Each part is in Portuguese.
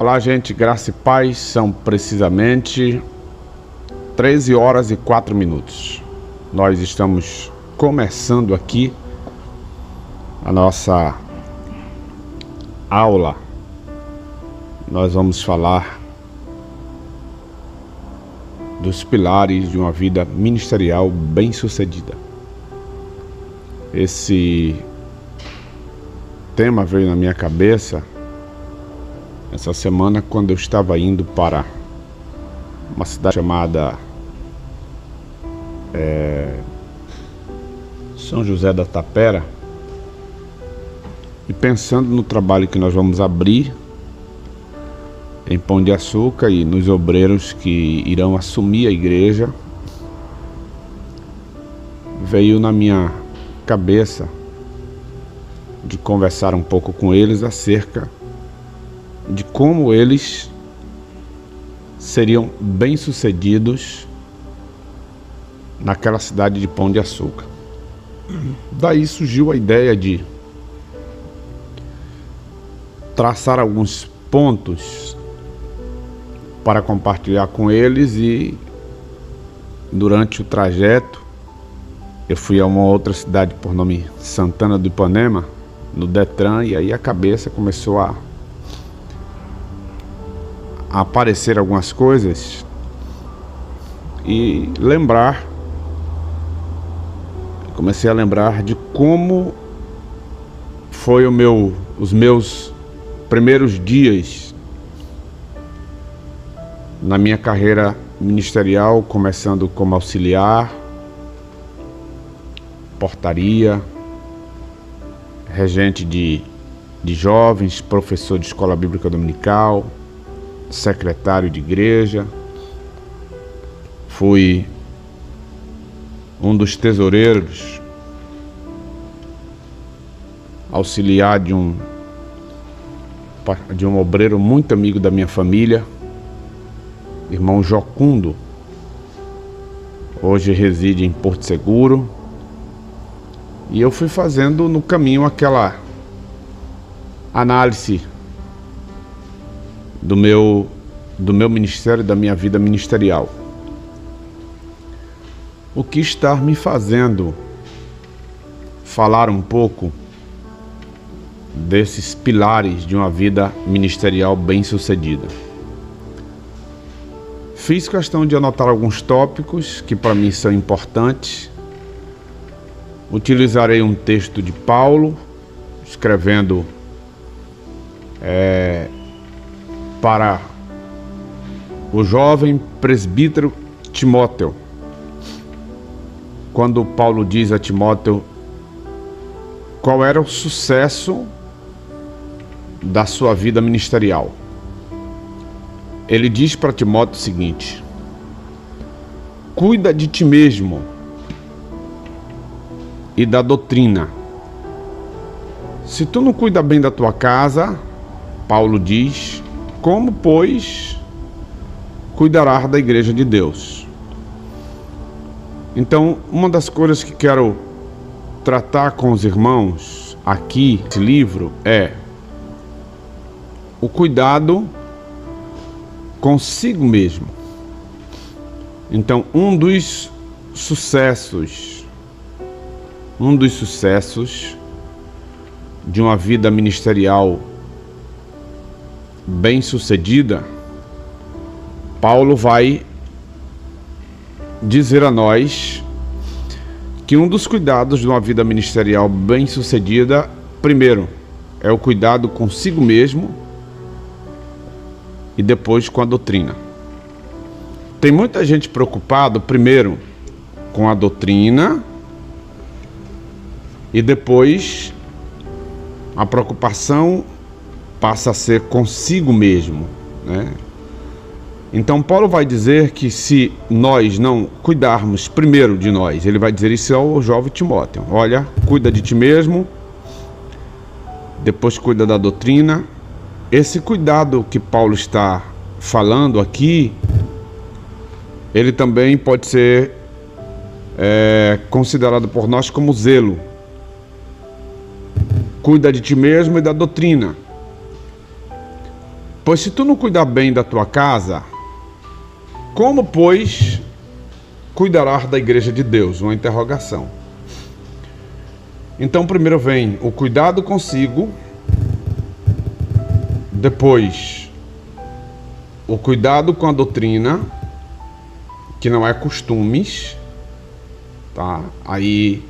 Olá, gente, graça e paz. São precisamente 13 horas e 4 minutos. Nós estamos começando aqui a nossa aula. Nós vamos falar dos pilares de uma vida ministerial bem-sucedida. Esse tema veio na minha cabeça essa semana quando eu estava indo para uma cidade chamada São José da Tapera, e pensando no trabalho que nós vamos abrir em Pão de Açúcar e nos obreiros que irão assumir a igreja, veio na minha cabeça de conversar um pouco com eles acerca de como eles seriam bem-sucedidos naquela cidade de Pão de Açúcar. Daí surgiu a ideia de traçar alguns pontos para compartilhar com eles, e durante o trajeto eu fui a uma outra cidade por nome Santana do Ipanema, no Detran, e aí a cabeça começou a aparecer algumas coisas e comecei a lembrar de como foi os meus primeiros dias na minha carreira ministerial, começando como auxiliar, portaria, regente de jovens, professor de escola bíblica dominical, secretário de igreja, fui um dos tesoureiros, auxiliar de um obreiro muito amigo da minha família, irmão Jocundo, hoje reside em Porto Seguro, e eu fui fazendo no caminho aquela análise do meu ministério, da minha vida ministerial. O que está me fazendo falar um pouco desses pilares de uma vida ministerial bem-sucedida. Fiz questão de anotar alguns tópicos que para mim são importantes. Utilizarei um texto de Paulo, escrevendo para o jovem presbítero Timóteo, quando Paulo diz a Timóteo qual era o sucesso da sua vida ministerial. Ele diz para Timóteo o seguinte: cuida de ti mesmo e da doutrina. Se tu não cuida bem da tua casa, Paulo diz, como, pois, cuidarás da igreja de Deus? Então, uma das coisas que quero tratar com os irmãos aqui nesse livro é o cuidado consigo mesmo. Então, um dos sucessos de uma vida ministerial bem-sucedida, Paulo vai dizer a nós que um dos cuidados de uma vida ministerial bem-sucedida, primeiro, é o cuidado consigo mesmo e depois com a doutrina. Tem muita gente preocupada, primeiro, com a doutrina, e depois a preocupação passa a ser consigo mesmo, né? Então Paulo vai dizer que se nós não cuidarmos primeiro de nós, ele vai dizer isso ao jovem Timóteo: olha, cuida de ti mesmo, depois cuida da doutrina. Esse cuidado que Paulo está falando aqui, ele também pode ser considerado por nós como zelo. Cuida de ti mesmo e da doutrina. Pois se tu não cuidar bem da tua casa, como, pois, cuidarás da igreja de Deus? Uma interrogação. Então, primeiro vem o cuidado consigo, depois o cuidado com a doutrina, que não é costumes, tá? Aí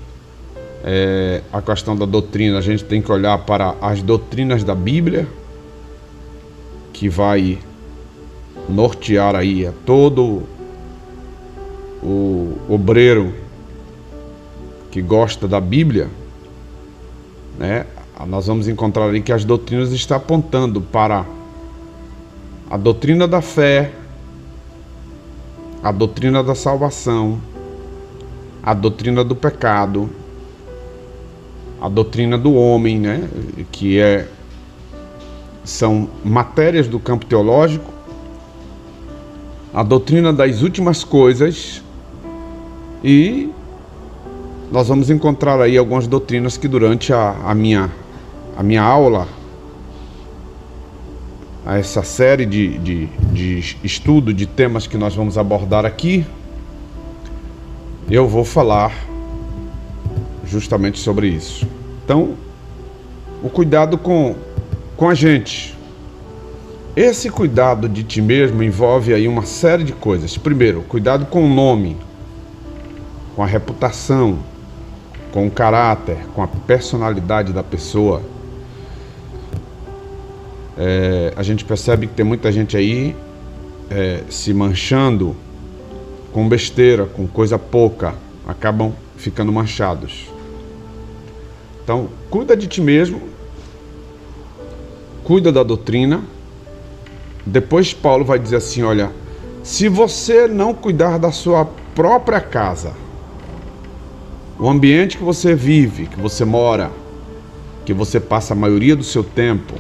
a questão da doutrina, a gente tem que olhar para as doutrinas da Bíblia, que vai nortear aí a todo o obreiro que gosta da Bíblia, né? Nós vamos encontrar ali que as doutrinas estão apontando para a doutrina da fé, a doutrina da salvação, a doutrina do pecado, a doutrina do homem, né? Que são matérias do campo teológico, a doutrina das últimas coisas, e nós vamos encontrar aí algumas doutrinas que durante a minha aula, a essa série de estudo de temas que nós vamos abordar aqui, eu vou falar justamente sobre isso. Então, o cuidado com a gente. Esse cuidado de ti mesmo envolve aí uma série de coisas. Primeiro, cuidado com o nome, com a reputação, com o caráter, com a personalidade da pessoa. A gente percebe que tem muita gente aí se manchando com besteira, com coisa pouca, acabam ficando manchados. Então, cuida de ti mesmo, cuida da doutrina. Depois Paulo vai dizer assim, olha, se você não cuidar da sua própria casa, o ambiente que você vive, que você mora, que você passa a maioria do seu tempo,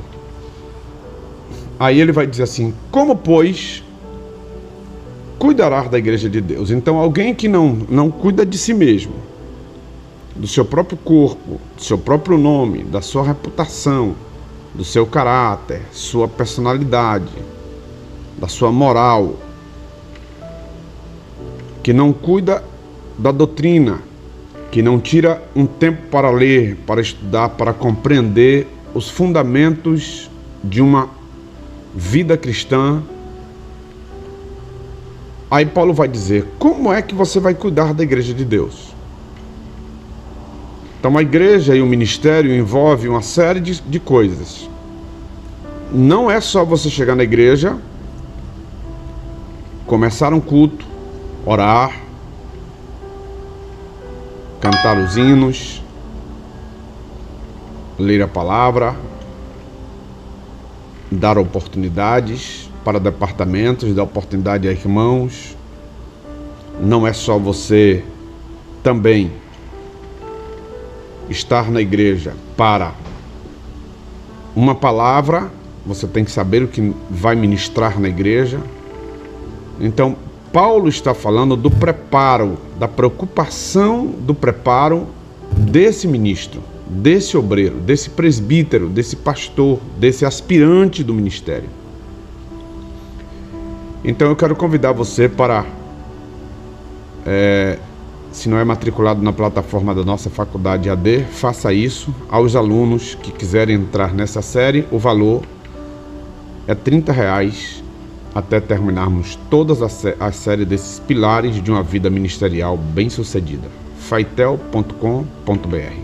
aí ele vai dizer assim, como, pois, cuidarás da igreja de Deus? Então, alguém que não cuida de si mesmo, do seu próprio corpo, do seu próprio nome, da sua reputação, do seu caráter, sua personalidade, da sua moral, que não cuida da doutrina, que não tira um tempo para ler, para estudar, para compreender os fundamentos de uma vida cristã. Aí Paulo vai dizer, como é que você vai cuidar da igreja de Deus? Então a igreja e o ministério envolve uma série de coisas. Não é só você chegar na igreja, começar um culto, orar, cantar os hinos, ler a palavra, dar oportunidades para departamentos, dar oportunidade a irmãos. Não é só você também estar na igreja para uma palavra, você tem que saber o que vai ministrar na igreja. Então, Paulo está falando do preparo, da preocupação do preparo desse ministro, desse obreiro, desse presbítero, desse pastor, desse aspirante do ministério. Então eu quero convidar você para, se não é matriculado na plataforma da nossa faculdade AD, faça isso. Aos alunos que quiserem entrar nessa série, o valor é R$30 até terminarmos todas a série desses pilares de uma vida ministerial bem-sucedida. faitel.com.br